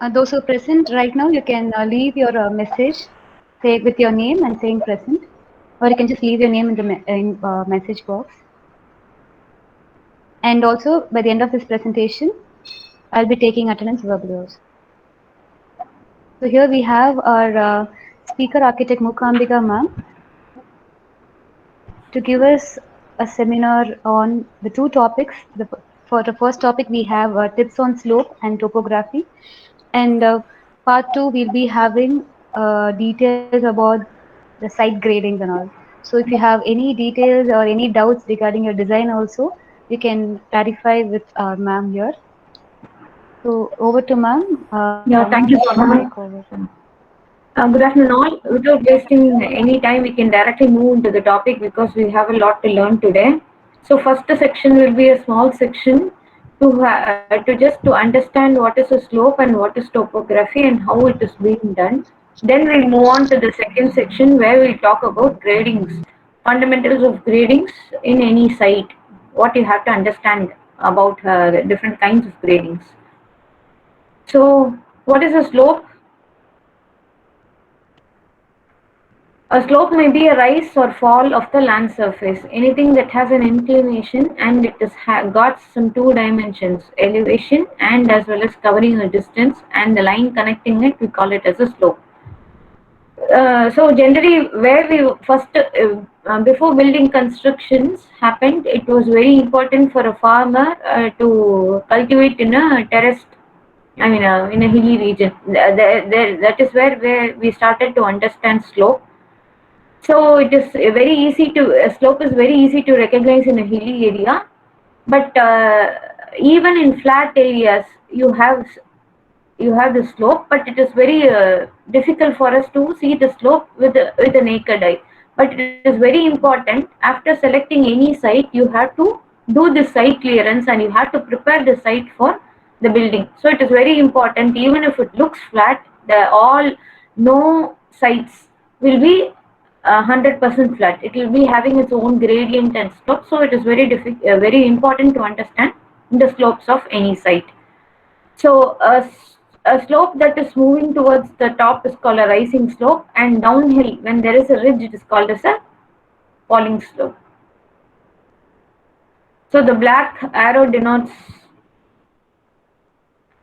Those who are present right now, you can leave your message, say with your name and saying present, or you can just leave your name in the message box. And also, by the end of this presentation, I'll be taking attendance verbally also. So here we have our speaker architect Mukambika ma'am to give us a seminar on the two topics. For the first topic, we have tips on slope and topography, and part two we'll be having details about the site gradings and all. So if you have any details or any doubts regarding your design also, you can clarify with our ma'am here. So over to ma'am. Yeah, Ma'am, thank you you so can much. take over. Good afternoon, all. Without wasting any time, we can directly move into the topic because we have a lot to learn today. So, first section will be a small section to just to understand what is a slope and what is topography and how it is being done. Then we'll move on to the second section where we talk about gradings, fundamentals of gradings in any site, what you have to understand about the different kinds of gradings. So, what is a slope? A slope may be a rise or fall of the land surface, anything that has an inclination and it has got some two dimensions, elevation and as well as covering a distance, and the line connecting it, we call it as a slope. So generally, where we first before building constructions happened, it was very important for a farmer to cultivate in a terraced, I mean, in a hilly region. That is where we started to understand slope. So it is very easy to slope is very easy to recognize in a hilly area, but even in flat areas you have the slope, but it is very difficult for us to see the slope with the naked eye. But it is very important, after selecting any site, you have to do the site clearance and you have to prepare the site for the building. So it is very important, even if it looks flat, the all no sites will be 100% flat. It will be having its own gradient and slope. So it is very important to understand the slopes of any site. So a slope that is moving towards the top is called a rising slope, and downhill when there is a ridge, it is called as a falling slope. So the black arrow denotes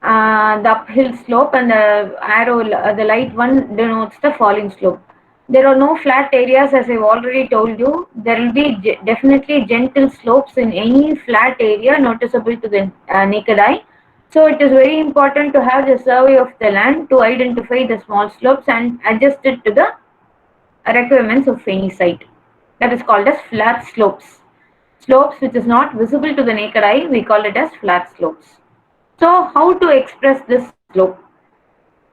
the uphill slope, and the arrow, the light one, denotes the falling slope. There are no flat areas, as I've already told you. There will be definitely gentle slopes in any flat area noticeable to the naked eye. So it is very important to have the survey of the land to identify the small slopes and adjust it to the requirements of any site. That is called as flat slopes. Slopes which is not visible to the naked eye, we call it as flat slopes. So how to express this slope?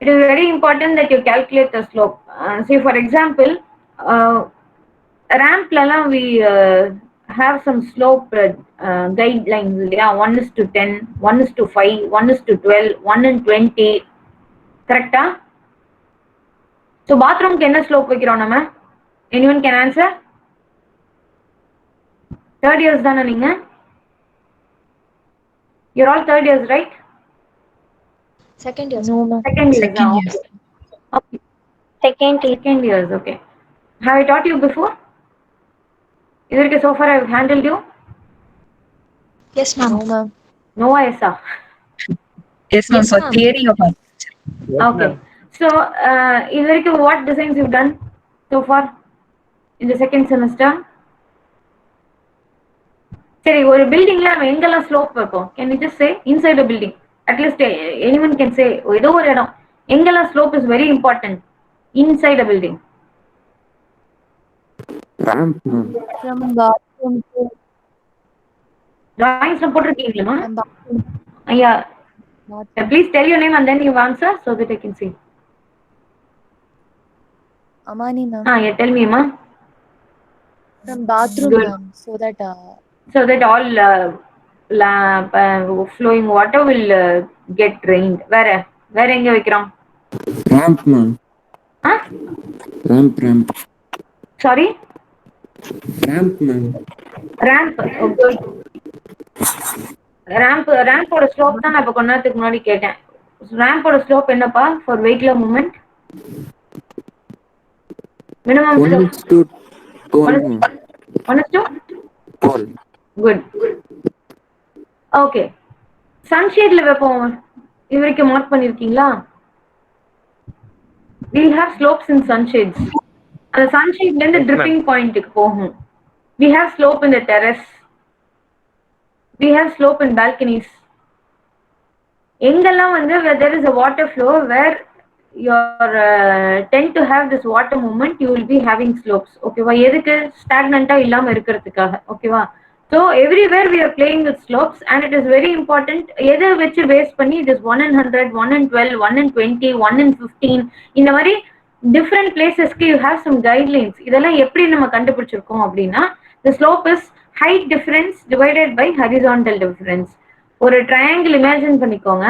It is very important that you calculate the slope. Say for example, ramp lala we have some slope guidelines. Yeah, 1 is to 10, 1 is to 5, 1 is to 12, 1 and 20. Correct? So bathroom can slope வைக்கிறோம் நம்ம? Anyone can answer? Third years தானே நீங்க? You're all third years, right? Second years, No, ma'am. ma'am. Second years. Second year. Okay. Okay. Second years. Okay. Have I taught you before? Either so far I've handled you. Yes, ma'am. No, ma'am. No, Aisa. Yes, ma'am. Yes, For ma'am. theory of architecture. Okay. So, either what designs you've done so far in the second semester? சரி ஒரு பில்டிங்ல நம்ம எங்கெல்லாம் slope வைப்போம்? Can you just say inside the building? At least anyone can say ஏதோ ஒரு இடம் எங்கெல்லாம் slope is very important inside a building. Ramp. From bathroom to Drawings போட்டிருக்கீங்களா? from bathroom. Yeah. Bathroom. Please tell your name and then you answer so that I can see. Amani, ma'am. Yeah, tell me, ma. From bathroom, Good. ma'am. So that So that all flowing water will get drained. வேற எங்க வைக்கிறோம்? Ramp, ma'am. Huh? Ramp. Sorry? Ramp, ma'am. Ramp. Oh, good. ரேம்போட slope தான் நான் இப்ப கொஞ்ச நேரத்துக்கு முன்னாடி கேட்டேன். ரேம்போட ஸ்லோப் என்னப்பா ஃபார் வெயிட்லர் moment? Minimum 1:12 ma'am. 1:12. Good. Okay, சன்ஷேட்ல வைப்போம். இது வரைக்கும் மார்க் பண்ணிருக்கீங்களா? we have slopes in sunshades. அந்த sunshade ல இருந்து dripping point க்கு போகும். we have slope in the terrace. we have slope in balconies. எங்கெல்லாம் வந்து where there is a water flow, where your tend to have this water movement, you will be having slopes. ஓகேவா? எதுக்கு? ஸ்டாக்னண்டா இல்லாம இருக்கிறதுக்காக. ஓகேவா? So everywhere we are playing with slopes, and it is very important. எதை வச்சு base பண்ணி this 1 in 100, 1 in 12, 1 in 20, 1 in 15 இந்த மாதிரி different placesக்கு you have some guidelines. இதெல்லாம் எப்படி நம்ம கண்டுபிடிச்சிருக்கோம் அப்படின்னா, the slope is height difference divided by horizontal difference. ஒரு ட்ரையாங்கிள் இமேஜின் பண்ணிக்கோங்க.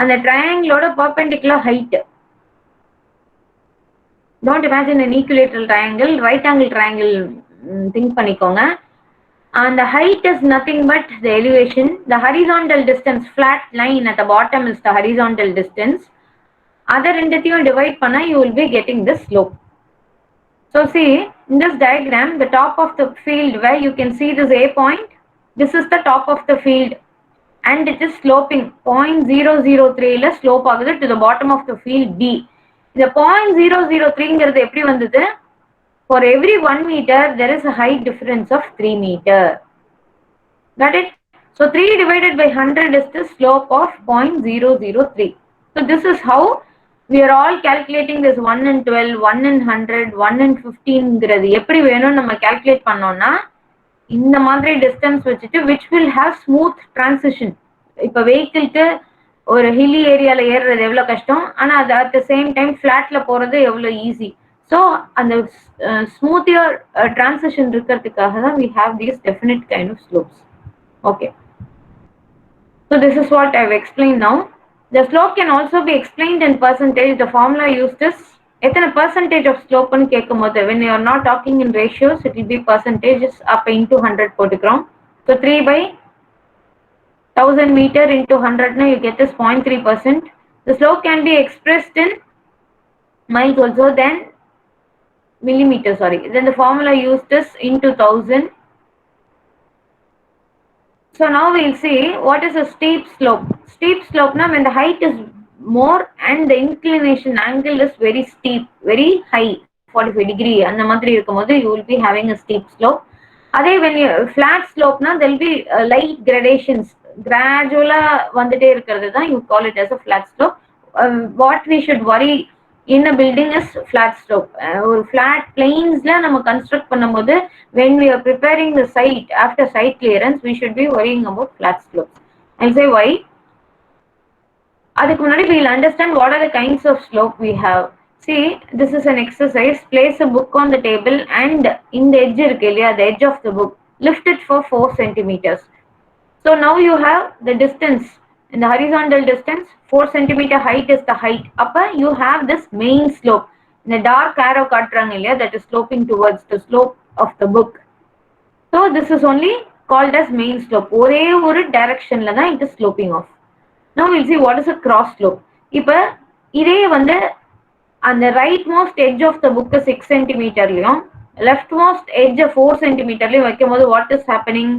அந்த ட்ரையாங்கிளோட perpendicular height. Don't imagine an equilateral triangle, right angle triangle think பண்ணிக்கோங்க. And the height is nothing but the elevation. The horizontal distance, flat line at the bottom is the horizontal distance. Other ரெண்டுத்தையும் divide பண்ணா you will be getting the slope. So see, in this diagram, the top of the field where you can see this A point, this is the top of the field. And it is sloping 0.003 ல slope ஆகுது to the bottom of the field B. இந்த 0.003ங்கிறது எப்படி வந்தது? For every 1 meter, there is a height difference of 3 meter. Got it? So 3 divided by 100 is the slope of 0.003. So this is how we are all calculating this 1 in 12, 1 in 100, 1 in 15ங்கிறது எப்படி வேணும் நம்ம calculate பண்ணோம்னா, இந்த மாதிரி distance வச்சுட்டு which will have smooth transition. இப்போ வெஹிக்கிள்க்கு ஒரு hilly ஏரியால ஏறுறது எவ்வளவு கஷ்டம், ஆனா அது at the same time flatல போறது எவ்வளவு ஈஸி. ஸோ அந்த ஸ்மூத்தியர் டிரான்சிஷன் இருக்கிறதுக்காக தான் we have these definite kind of slopes. Okay. So this is what I have explained now. The slope can also be explained in percentage. The formula used is எத்தனை percentage of slope ன்னு கேட்கும்போது when you are not talking in ratios, it will be percentages up into 100 போட்டுக்கிறோம். So 3 by 1000 meter into 100 na you get this 0.3%. The slope can be expressed in miles also, then millimeter, sorry. Then the formula used is into 1000. So now we'll see what is a steep slope. Steep slope na when the height is more and the inclination angle is very steep, very high, 45 degree அந்த மாதிரி இருக்கும்போது you will be having a steep slope. அதே when you flat slope na there will be light gradations, gradually வந்துட்டே இருக்கிறது தான் you call it as a flat slope. What we should worry in a building is flat slope. ஒரு flat planesல நம்ம construct பண்ணும்போது when we are preparing the site after site clearance, we should be worrying about flat slopes. I'll say why. அதுக்கு முன்னாடி we'll understand what are the kinds of slope we have. See, this is an exercise. Place a book on the table and in the edge இருக்கு இல்லையா, the edge of the book, lift it for 4 centimeters. So now you have the distance. In the horizontal distance, 4 centimeter height is the height. Upper you have this main slope. In the dark arrow காட்டுறாங்க இல்லையா, that is sloping towards the slope of the book. So this is only called as main slope. ஒரே ஒரு directionல தான் it is sloping off. Now we'll see what is a cross slope. இப்போ இதே வந்து அந்த rightmost edge of the book 6 centimeterலயும் leftmost edge 4 centimeterலயும் வைக்கும்போது what is happening?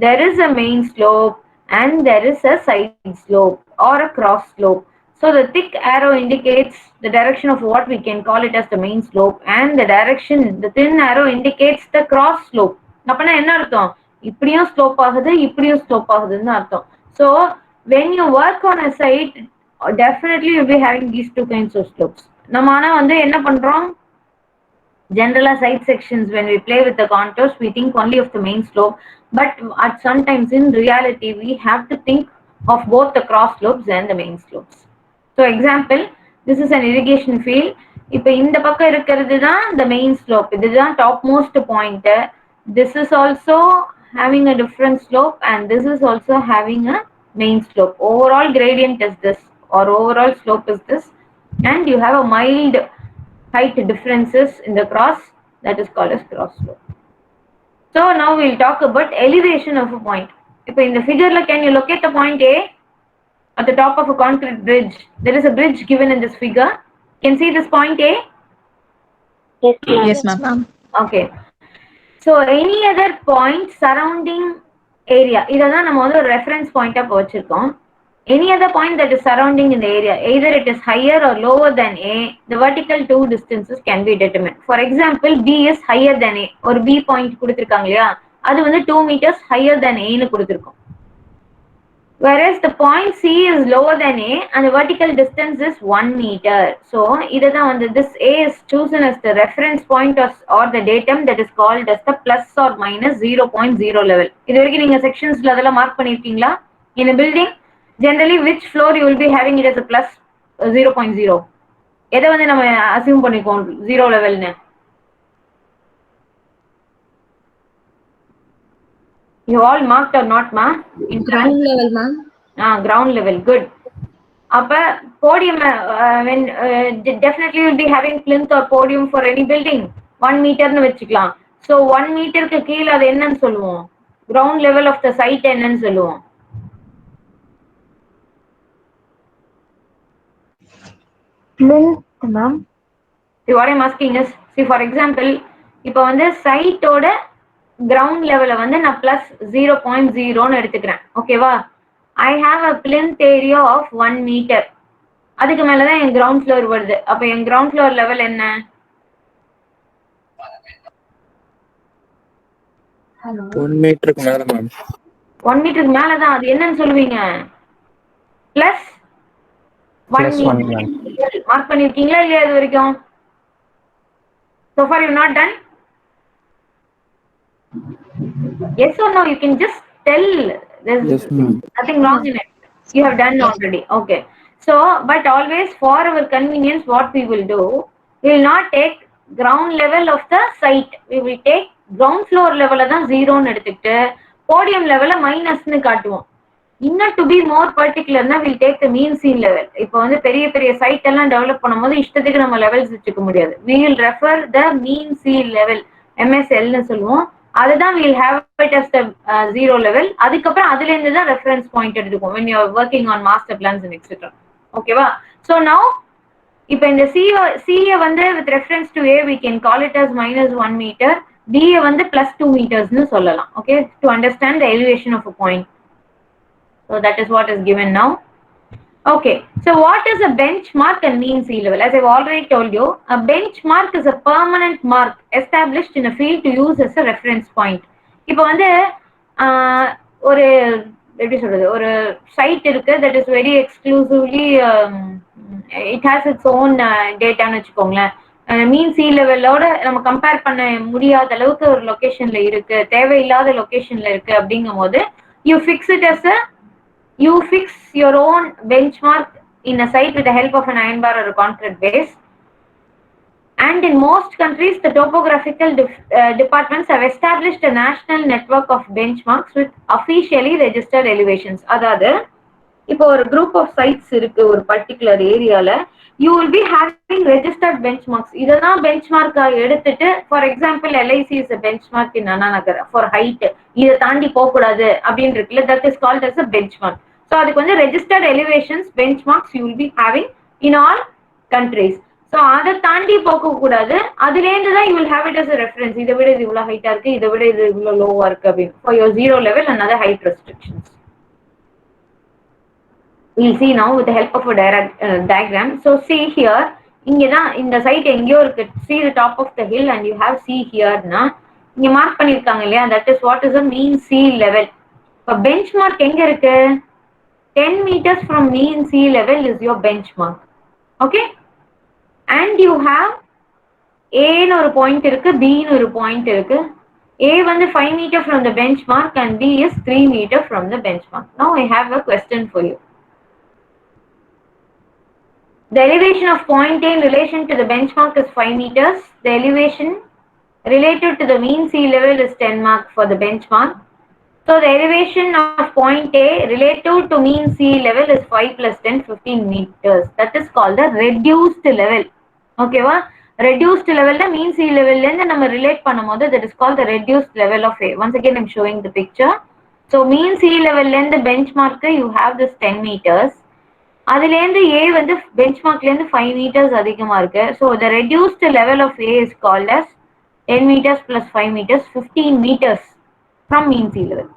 There is a main slope and there is a side slope or a cross slope. So the thick arrow indicates the direction of what we can call it as the main slope, and the direction, the thin arrow indicates the cross slope. அப்பனா என்ன அர்த்தம்? இப்படியும் slope ஆகுது, இப்படியும் slope ஆகுதுன்னு அர்த்தம். So when you work on a site, definitely you'll be having these two kinds of slopes. நம்ம ஆனா வந்து என்ன பண்றோம்? General side sections, when we play with the contours, we think only of the main slope, but at sometimes in reality we have to think of both the cross slopes and the main slopes. So example, this is an irrigation field. இப்போ இந்த பக்கம் இருக்கிறது தான் the main slope, இதுதான் topmost point. This is also having a different slope and this is also having a main slope. Overall gradient is this, or overall slope is this, and you have a mild height differences in the cross, that is called as cross slope. So now we'll talk about elevation of a point. இப்போ இந்த figureல can you locate the point A? at the top of a concrete bridge. There is a bridge given in this figure. Can see this point A? Yes, ma'am. Okay. So any other point surrounding area, இததான் நம்ம வந்து ஒரு reference point ஆ வச்சிருக்கோம். Any other point that is surrounding in the area, either it is higher or lower than A, the vertical two distances can be determined. For example, B is higher than A. ஒரு B point கொடுத்திருக்காங்க இல்லையா, அது வந்து 2 meters higher than A னு கொடுத்திருக்கோம். Whereas the point C is lower than A and the vertical distance is 1 meter. So, this A is chosen as the reference point or the datum that is called as the plus or minus 0.0 level. இது வரைக்கும் நீங்க sectionsல அதெல்லாம் mark பண்ணிருக்கீங்களா? In a building, generally which floor you will be having it as a plus 0.0? எதை வந்து நம்ம assume பண்ணிக்கோம் 0 levelனு? You all marked or not, ma? In ground level, ma'am. Ground level, good. Appa podium, when definitely you will be having plinth or podium for any building. 1 meter nu vechikalam. So 1 meter ku keela adu enna solluvom? Ground level of the site enna solluvom? Plinth, ma'am. See, what I'm asking is, see for example, இப்போ வந்து site ஓட ground level வந்து நான் plus 0.0 னு எடுத்துக்கிறேன். ஓகேவா? I have a plinth area of 1 meter. அதுக்கு மேல தான் என் ground floor வருது. அப்ப என் ground floor level என்ன? 1 மீட்டருக்கு மேல மேம். 1 மீட்டருக்கு மேல தான். அது என்னன்னு சொல்லுவீங்க? plus 1 meter. மார்க் பண்ணிருக்கீங்களா இல்லையா இது வரைக்கும்? So far you not done? Yes or no? You can just tell. There's Yes, ma'am. nothing wrong in it. You have done already. Okay. So, but always for our convenience, what we will do, we will not take ground level of the site. We will take ground floor level தான் 0 னு எடுத்துக்கிட்டு podium level minus னு காட்டுவோம். இன்னும் to be more particular னா we'll take the mean sea level. இப்போ வந்து பெரிய பெரிய சைட் எல்லாம் டெவலப் பண்ணும்போது இஷ்டத்துக்கு நம்ம லெவல்ஸ் வச்சுக்க முடியாது. We will refer the mean sea level, MSL னு சொல்லுவோம். அதுதான் we'll have it as the zero level. அதுக்கப்புறம் அதுல இருந்து தான் reference point எடுத்துக்கும் when you are working on master plans and etc. ஓகேவா? So now இப்போ இந்த C வந்து with reference to A we can call it as minus 1 meter. D வந்து plus 2 meters னு சொல்லலாம். Okay, to understand the elevation of a point. So that is what is given now. Okay, so what is a benchmark and mean sea level? As I've already told you, a benchmark is a permanent mark established in a field to use as a reference point. இப்போ வந்து ஒரு எப்படி சொல்றது, ஒரு side இருக்கு that is very exclusively it has its own data னு வச்சுக்கோங்களேன். மீன் C லெவலோட நம்ம கம்பேர் பண்ண முடியாத அளவுக்கு ஒரு லொகேஷன்ல இருக்கு, தேவையில்லாத லொகேஷன்ல இருக்கு அப்படிங்கும் போது you fix it as a you fix your own benchmark in a site with the help of an iron bar or a concrete base. And in most countries, the topographical departments have established a national network of benchmarks with officially registered elevations. அதாவது இப்போ ஒரு group of sites இருக்கு ஒரு particular ஏரியால, you will be having registered benchmarks. இதெல்லாம் benchmark எடுத்துட்டு, for example, LIC is a benchmark in Anna Nagar for height. இதை தாண்டி போக கூடாது அப்படின்னு இருக்குல்ல, that is called as a benchmark. So அதுக்கு வந்து registered elevations, benchmarks you will be having in all countries. So அதை தாண்டி போக கூடாது, அதுல இருந்து தான் you will have it as a reference. இதை விட இது இவ்வளவு ஹைட்டா இருக்கு, இதை விட இது இவ்வளவு லோவா இருக்கு அப்படின்னு for your zero level and other height restrictions. We'll see now with the help of a diagram. So see here, இங்க தான் இந்த சைட் எங்கேயோ இருக்கு. See the top of the hill and you have sea here னா இங்க mark பண்ணிருக்காங்க இல்லையா, that is what is a mean sea level. இப்போ benchmark எங்க இருக்கு? 10 meters from mean sea level is your benchmark. Okay? And you have A னு ஒரு point இருக்கு, B னு ஒரு பாயிண்ட் இருக்கு. A வந்து 5 meter from the benchmark and B is 3 meter from the benchmark. Now I have a question for you. The elevation of point A in relation to the benchmark is 5 meters. The elevation related to the mean sea level is 10 mark for the benchmark. So the elevation of point A relative to mean sea level is 5 plus 10, 15 meters. That is called the reduced level. Okay, va? Reduced level the mean sea level length நம்ம relate பண்ணும்போது that is called the reduced level of A. Once again I'm showing the picture. So mean sea level length benchmark you have this 10 meters. அதுலேருந்து A வந்து பெஞ்ச்மார்க்லேருந்து 5 meters அதிகமா இருக்கு. So the reduced level of A is called as 10 meters plus 5 meters, 15 meters from mean sea level.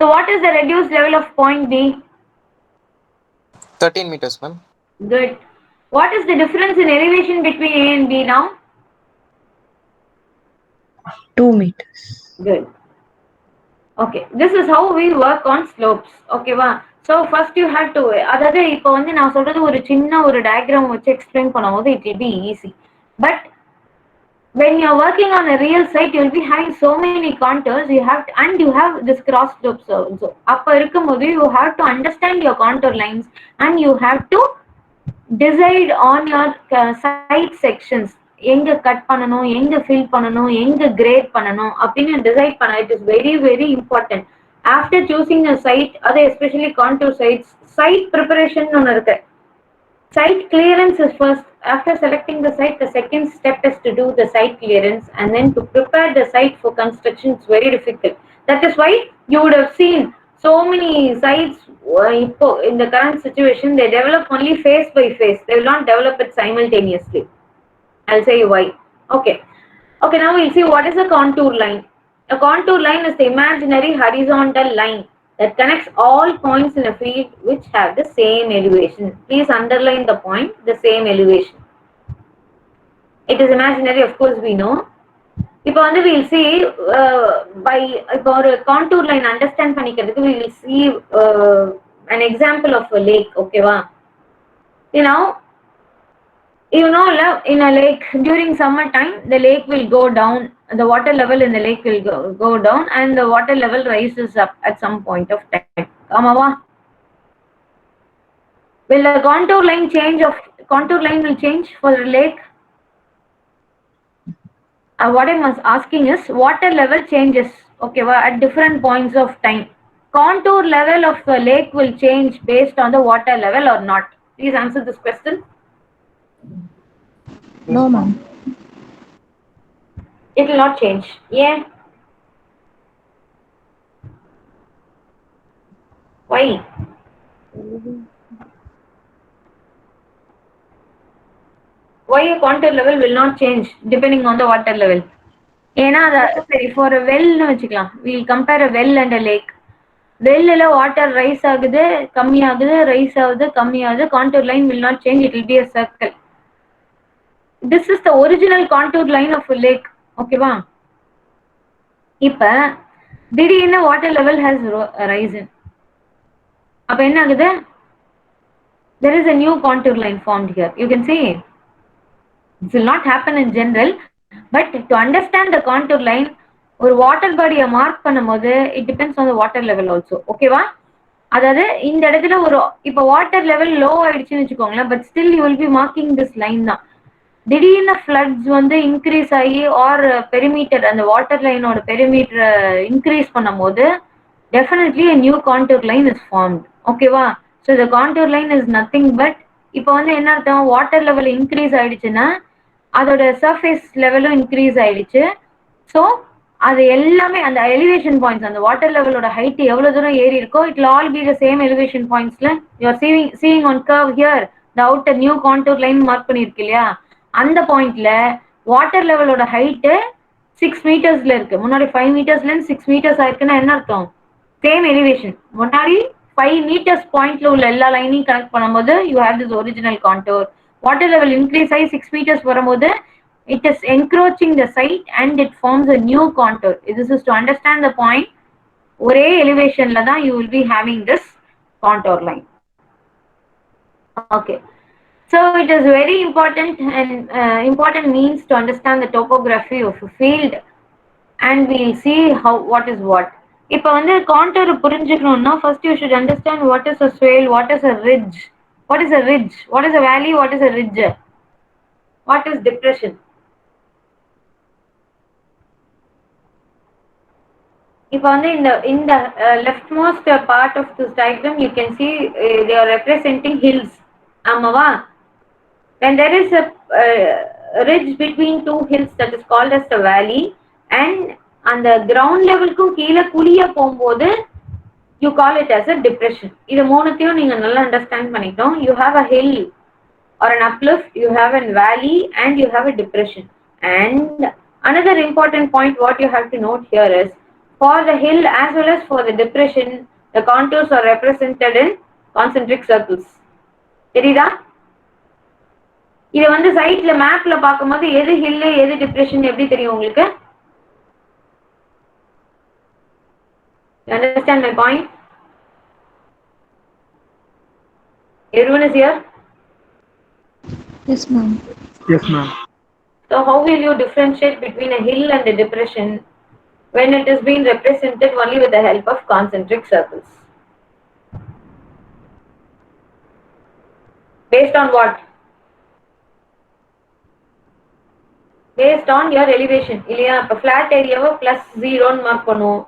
So what is the reduced level of point B? 13 meters, ma'am. Good. What is the difference in elevation between A and B now? 2 meters. Good. Okay, this is how we work on slopes. Okay va? So first you have to, அதாவது இப்போ வந்து நான் சொல்றது ஒரு சின்ன ஒரு diagram வச்சு explain பண்ணும்போது it will be easy. But when you're working on a real site, you'll be having so many contours. You have to, and you have this cross slopes also. அப்ப இருக்கும்போது you have to understand your contour lines and you have to decide on your site sections. எங்க cut பண்ணணும், எங்க fill பண்ணணும், எங்க great பண்ணணும் அப்படின்னு decide பண்ண it is very very important. After choosing a site, அது especially contour sites, site preparation ஒன்று இருக்கு. Site clearance is first. After selecting the site, the second step is to do the site clearance, and then to prepare the site for construction is very difficult. That is why you would have seen so many sites in the current situation, they develop only phase by phase. They will not develop it simultaneously. I'll say why. Okay. Okay, now we'll see what is a contour line. A contour line is the imaginary horizontal line that connects all points in a field which have the same elevation. Please underline the point, the same elevation. It is imaginary, of course we know. இப்போ வந்து we'll see by இப்போ ஒரு contour line understand பண்ணிக்கிறதுக்கு we will see an example of a lake. Okay வா? You know in a lake during summer time the lake will go down, the water level in the lake will go down and the water level rises up at some point of time. Amava, will the contour line will change for the lake? What I'm asking is water level changes, okay, at different points of time. Contour level of the lake will change based on the water level or not? Please answer this question. No, ma'am. It will not change. Yeah. Why? Why a contour level will not change depending on the water level? ஏன்னா சரி for a well னு வச்சுக்கலாம். We'll compare a well and a lake. வெல்ல water rice ஆகுது, கம்மி ஆகுது, rice ஆகுது, கம்மி ஆகுது. contour line will not change, it will be a circle. This is the original contour line of a lake. ஓகேவா? இப்ப திடீர்னு water level has risen. அப்ப என்ன ஆகுது? There is a new contour line formed here. You can see this will not happen in general, but to understand the contour line, ஒரு water பாடியை mark பண்ணும்போது it depends on the water level also. ஓகேவா? அதாவது இந்த இடத்துல ஒரு இப்போ water level low ஆயிடுச்சுன்னு வச்சுக்கோங்களேன், but still you will be marking this line தான். திடீர்னு ஃப்ளட்ஸ் வந்து இன்க்ரீஸ் ஆகி ஆர் பெரிமீட்டர் அந்த வாட்டர் லைனோட பெரிமீட்டரை இன்க்ரீஸ் பண்ணும்போது definitely a new contour line is formed. ஓகேவா? So the contour line is nothing but இப்போ வந்து என்ன அர்த்தம், வாட்டர் லெவல் இன்க்ரீஸ் ஆயிடுச்சுன்னா அதோட சர்ஃபேஸ் லெவலும் இன்க்ரீஸ் ஆயிடுச்சு. ஸோ அது எல்லாமே அந்த எலிவேஷன் பாயிண்ட்ஸ், அந்த வாட்டர் லெவலோட ஹைட் எவ்வளவு தூரம் ஏறி இருக்கோ it will all be the same elevation pointsல you are seeing on curve here the outer new contour line mark பண்ணிருக்கு இல்லையா, அந்த பாயிண்ட்ல வாட்டர் லெவலோட ஹைட் 6 மீட்டர்ஸ்ல இருக்கு. முன்னாடி 5 மீட்டர்ஸ்ல இருந்து 6 மீட்டர்ஸ் ஆயிருக்குன்னா என்ன அர்த்தம், சேம் எலிவேஷன். முன்னாடி 5 meters பாயிண்ட்ல உள்ள எல்லா லைனையும் கனெக்ட் பண்ணும்போது you have this original contour. Water level increase ஆகி 6 meters வரும்போது it is encroaching the site and it forms a new contour. This is to understand the point. ஒரே எலிவேஷன்ல தான் you will be having this contour line. Okay. So it is very important and important means to understand the topography of a field and we will see how what is what. இப்போ வந்து contour புரிஞ்சுக்கணும்னா first you should understand what is a swale, what is a ridge, what is a ridge, what is a valley, what is a ridge, what is depression. இப்போ வந்து இந்த leftmost part of this diagram you can see they are representing hills. ஆமாவா? When there is a ridge between two hills that is called as the valley and அந்த ground லெவலுக்கும் கீழே குழிய போகும்போது you call it as a depression. இது மூணுத்தையும் நீங்க நல்லா understand பண்ணிட்டோம். You have a hill or an uplift, you have a valley, and you have a depression. And another important point what you have to note here is, for the hill as well as for the depression, the contours are represented in concentric circles. தெரியுதா? இது வந்து சைட்ல மேப்ல பாக்கும்போது எது hill எது depression எப்படி தெரியும் உங்களுக்கு? You understand my point? Everyone is here? Yes, ma'am. Yes, ma'am. So how will you differentiate between a hill and a depression when it is being represented only with the help of concentric circles? Based on what? Based on your elevation. இல்லையா? இப்ப flat ஏரியாவை +0 mark பண்ணுவோம்.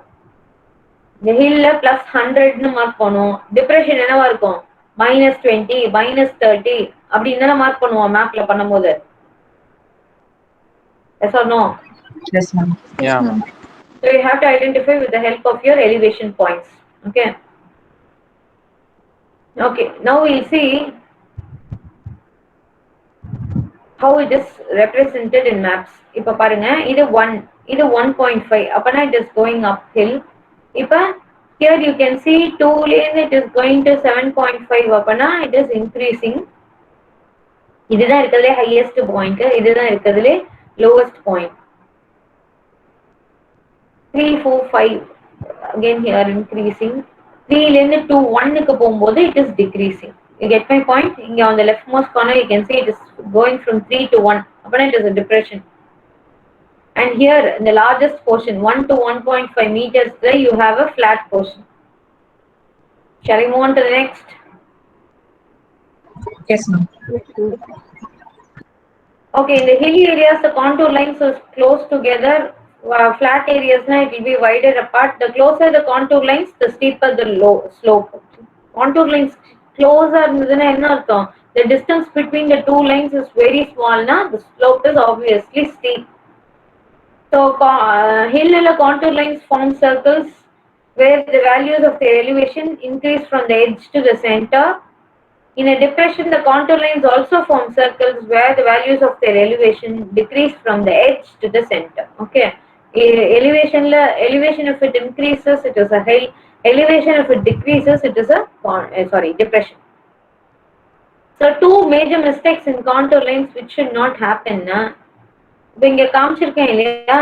The hill +100 mark பண்ணுவோம். depression என்னவா இருக்கும்? -20, -30 அப்படி என்ன mark பண்ணுவோம் மேப்ல பண்ணும்போது? Yes or no? Yes, ma'am. Yeah, Yes, ma'am. ma'am. So you have to identify with the help of your elevation points. Okay. Okay. Now we'll see how it is represented in maps. இப்ப பாருங்க இது 1, இது 1.5. அப்பனா it is going uphill. இப்ப here you can see 2 lane it is going to 7.5. அப்பனா it is increasing. இதுதான் இருக்கிறதுலே highest point, இதுதான் இருக்கிறதுலே lowest point. 3, 4, 5 again here increasing. 3 lane to 1 க்கு போகும்போது it is decreasing. You get my point? இங்க on the leftmost corner you can see it is going from 3 to 1. அப்பனா it is a depression. And here in the largest portion 1 to 1.5 meters there you have a flat portion. Shall we move on to the next? Yes, ma'am. Okay, in the hilly areas the contour lines are close together. Flat areas na it will be wider apart. The closer the contour lines, the steeper the low slope. Contour lines closer இருந்ததுன்னா என்ன அர்த்தம்? The distance between the two lines is very small na, the slope is obviously steep. So hill contour lines form circles where the values of their elevation increase from the edge to the center. In a depression, the contour lines also form circles where the values of their elevation decrease from the edge to the center. Okay. Elevation if it increases, it is a hill. Elevation if it decreases, it is a depression. So two major mistakes in contour lines which should not happen. இங்க காமிச்சிருக்கேன் இல்லையா?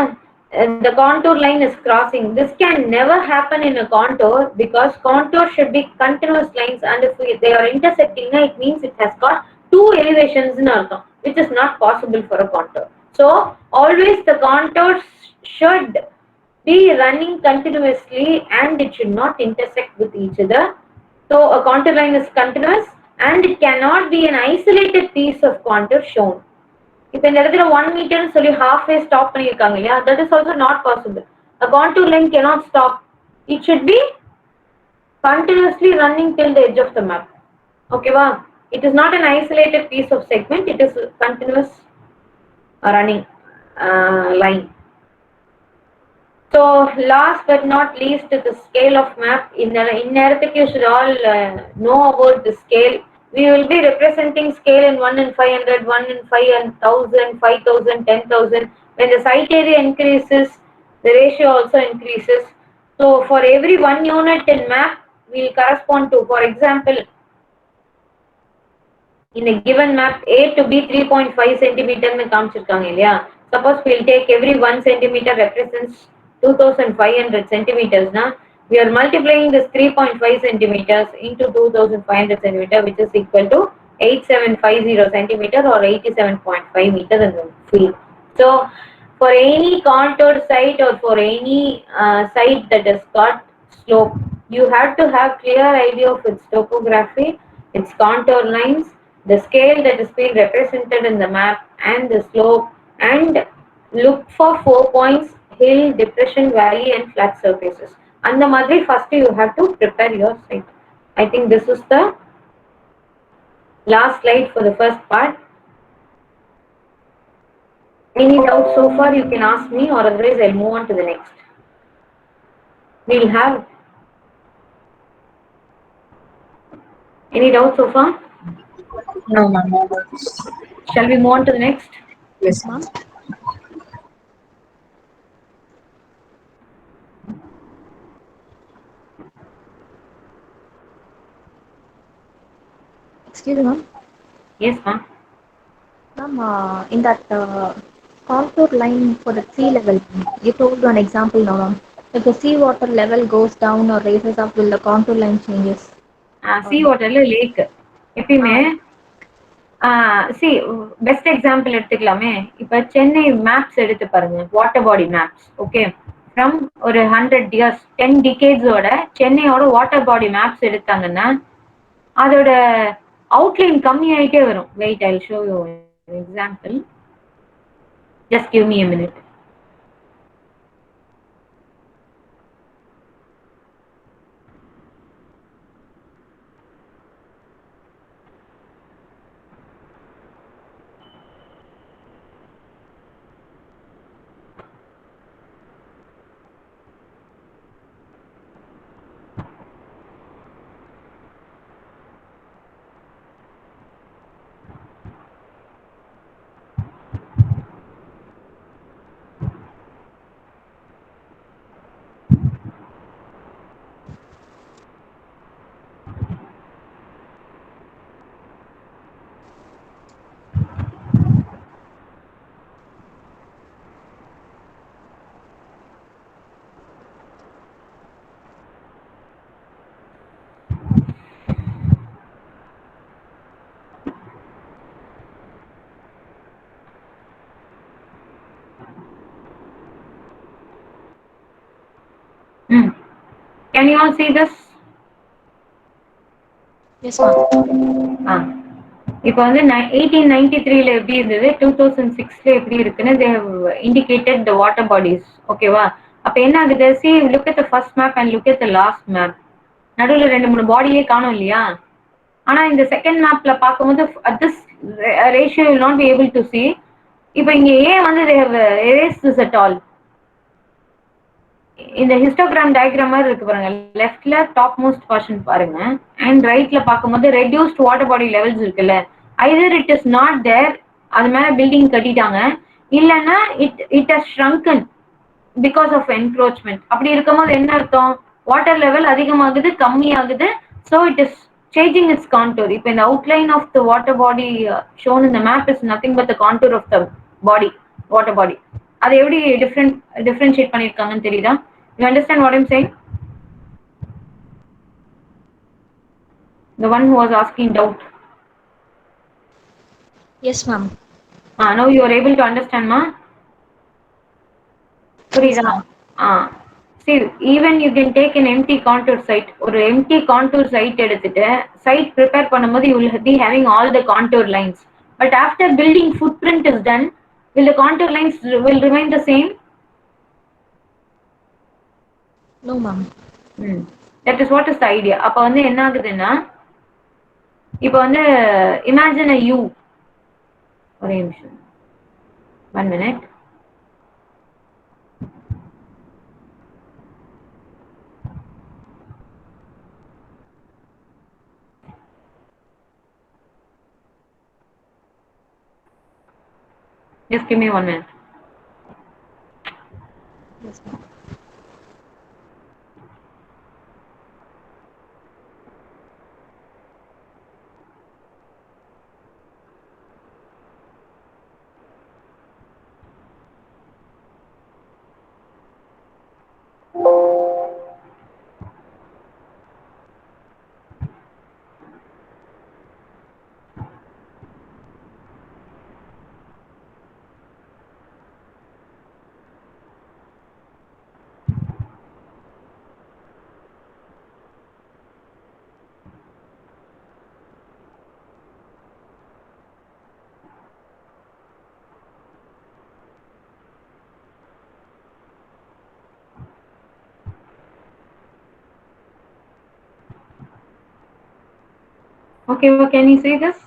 The contour line is crossing. This can never happen in a contour because contour should be continuous lines, and if they are intersecting, it means it has got two elevations in அர்த்தம், which is not possible for a contour. So always the contours should be running continuously and it should not intersect with each other. So a contour line is continuous and it cannot be an isolated piece of contour shown. இப்ப இந்த இடத்துல 1 meter சொல்லி halfway stop பண்ணிருக்காங்க இல்லையா? That is also not possible. A contour line cannot stop. It should be continuously running till the edge of the map. Okay va? It is not an isolated piece of segment. It is a continuous running line. So last but not least, the scale of map. In you should all know about the scale. We will be representing scale in 1 in 500, 1 in 5 and 1000, 5000, 10,000. When the site area increases, the ratio also increases. So for every 1 unit in map, we will correspond to, for example, in a given map, A to B 3.5 centimeter में कामचिरकांगे लिया. Suppose we will take every 1 centimeter represents 2500 centimeters. Na, we are multiplying this 3.5 centimeters into 2500 centimeter, which is equal to 8750 centimeter or 87.5 meters in the field. So for any contour site or for any site that has got slope, you have to have clear idea of its topography, its contour lines, the scale that is being represented in the map, and the slope, and look for 4 points: hill, depression, valley, and flat surfaces. And the madri first you have to prepare your site. I think this is the last slide for the first part. Any doubts so far you can ask me, or otherwise I'll move on to the next. We'll have Any doubts so far? No, ma'am. Shall we move on to the next? Yes, ma'am. Excuse me, ma'am. Yes, ma'am. Ma'am, in that contour line for the sea level, you told an example now, ma'am. If the sea water level goes down or raises up, will the contour line changes? Sea waterல lake எப்பயுமே Ah, see best example எடுத்துக்கலாமே. இப்ப Chennai maps எடுத்து பாருங்க, water body maps. Okay, from ஒரு 100 years 10 decades சென்னையோட water body maps எடுத்தாங்கன்னா அதோட outline கம்மியாயிட்டே வரும். Wait, I will show you example. Just give me a minute. Can you all see this? yes, ma'am. இப்போ வந்து 1893ல எப்படி இருந்தது, 2006ல எப்படி இருக்குன்னு they have indicated the water bodies. ஓகேவா? அப்ப என்ன ஆகுது, see look at the first map and look at the last map. நடுவுல 2-3 பாடியே காணோம் இல்லையா? ஆனா இந்த செகண்ட் மேப்ல பார்க்கும்போது at this ratio you will not be able to see. இப்போ இங்க ஏன் வந்து they have erased this at all? இந்த ஹிஸ்டோகிராம் டயக்ராம் மாதிரி இருக்கு பாருங்க. லெஃப்ட்ல டாப் மோஸ்ட் போர்ஷன் பாருங்க அண்ட் ரைட்ல பார்க்கும்போது ரெடியூஸ்ட் வாட்டர் பாடி லெவல்ஸ் இருக்குல்ல, either it is not there, அது மேல பில்டிங் கட்டிட்டாங்க, இல்லைன்னா it has shrunken because of encroachment. அப்படி இருக்கும்போது என்ன அர்த்தம், வாட்டர் லெவல் அதிகமாகுது கம்மியாகுது, so it is changing its contour. இப்போ இந்த outline of the water body shown இந்த map is nothing but the contour of the body, water body. அதை எப்படி டிஃபரன்ஷியேட் பண்ணியிருக்காங்கன்னு தெரியுதா? You understand what I'm saying? The one who was asking doubt. Yes, ma'am. Now you are able to understand, ma? Yes, ma'am. See, even you can take an empty contour site. Or empty contour site எடுத்துட்டு site prepare பண்ணும்போது you will be having all the contour lines. But after building footprint is done, will the contour lines will remain the same? No, ma'am. That is what is the idea. அப்ப வந்து என்ன ஆகுதுன்னா, இப்போ வந்து imagine a U. ஒரே நிமிஷம், 1 minute. Just give me 1 minute. Yes, ma'am. Okay, well, can you see this?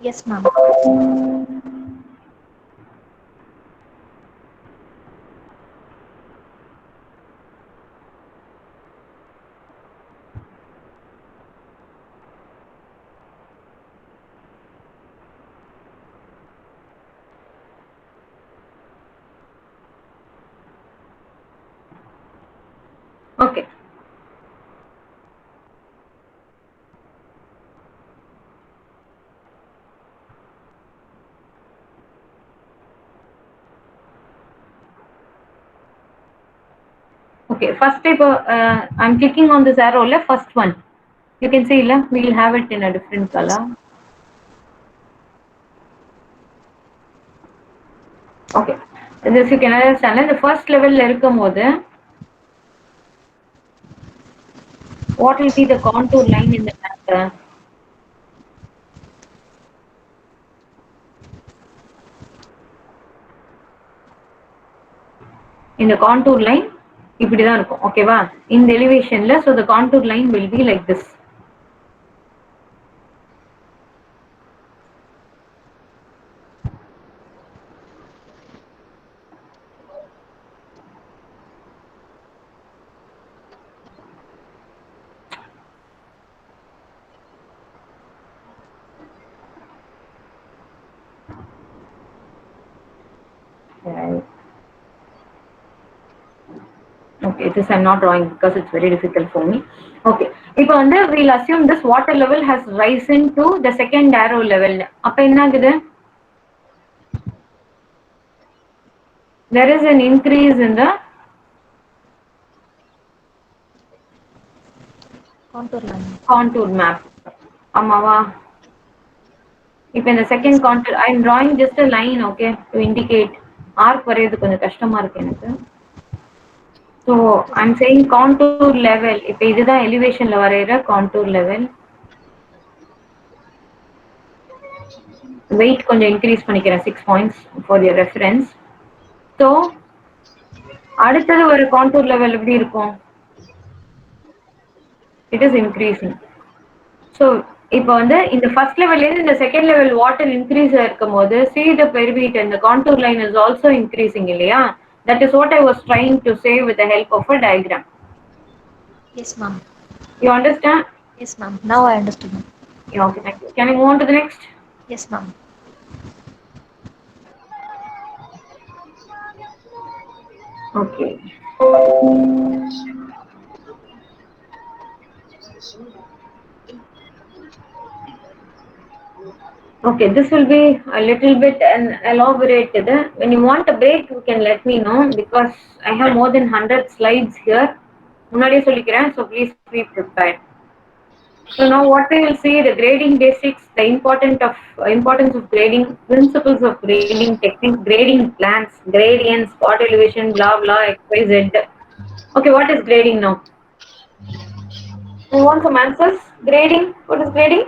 Yes, ma'am. Okay. Okay, first type I'm clicking on this arrow, first one. You can see, we'll have it in a different color. Okay, this you can understand. The first level what will be the contour line in the map? In the contour line, இப்படிதான் இருக்கும். ஓகேவா? In the elevationல, so the contour line will be like this. Right. Okay, this I'm not drawing because it's very difficult for me. Okay, இப்போ வந்து we'll assume this water level has risen to the second arrow level. அப்ப என்ன ஆகுது? There is an increase in the contour map. ஆமாவா? இப்போ இந்த second contour, I'm drawing just a line, okay, to indicate arc வரையறது கொஞ்சம் கஷ்டமா இருக்கு எனக்கு. So I'm saying contour level. இப்போ இதுதான் elevationல வரையற contour level. Weight கொஞ்சம் increase பண்ணிக்கிறேன் 6 points for your reference. So அடுத்தது ஒரு contour level எப்படி இருக்கும்? It is increasing. So இப்போ வந்து இந்த first level இருந்து இந்த second level water increase இருக்கும்போது see the perimeter and the contour line is also increasing இல்லையா? That is what I was trying to say with the help of a diagram. Yes, ma'am. You understand? Yes, ma'am. Now I understood, ma'am. Yeah, okay, thank you. Can I move on to the next? Yes, ma'am. Okay. Okay, this will be a little bit elaborated. When you want a break, you can let me know because I have more than 100 slides here. முன்னாடியே சொல்லிக்கிறேன், so please be prepared. So now what we will see, the grading basics, the importance of grading, principles of grading techniques, grading plans, gradients, spot elevation, blah blah, X, Y, Z. Okay, what is grading now? You want some answers? Grading, what is grading?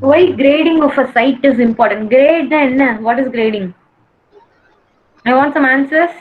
Why grading of a site is important? Grade then, what is grading? I want some answers.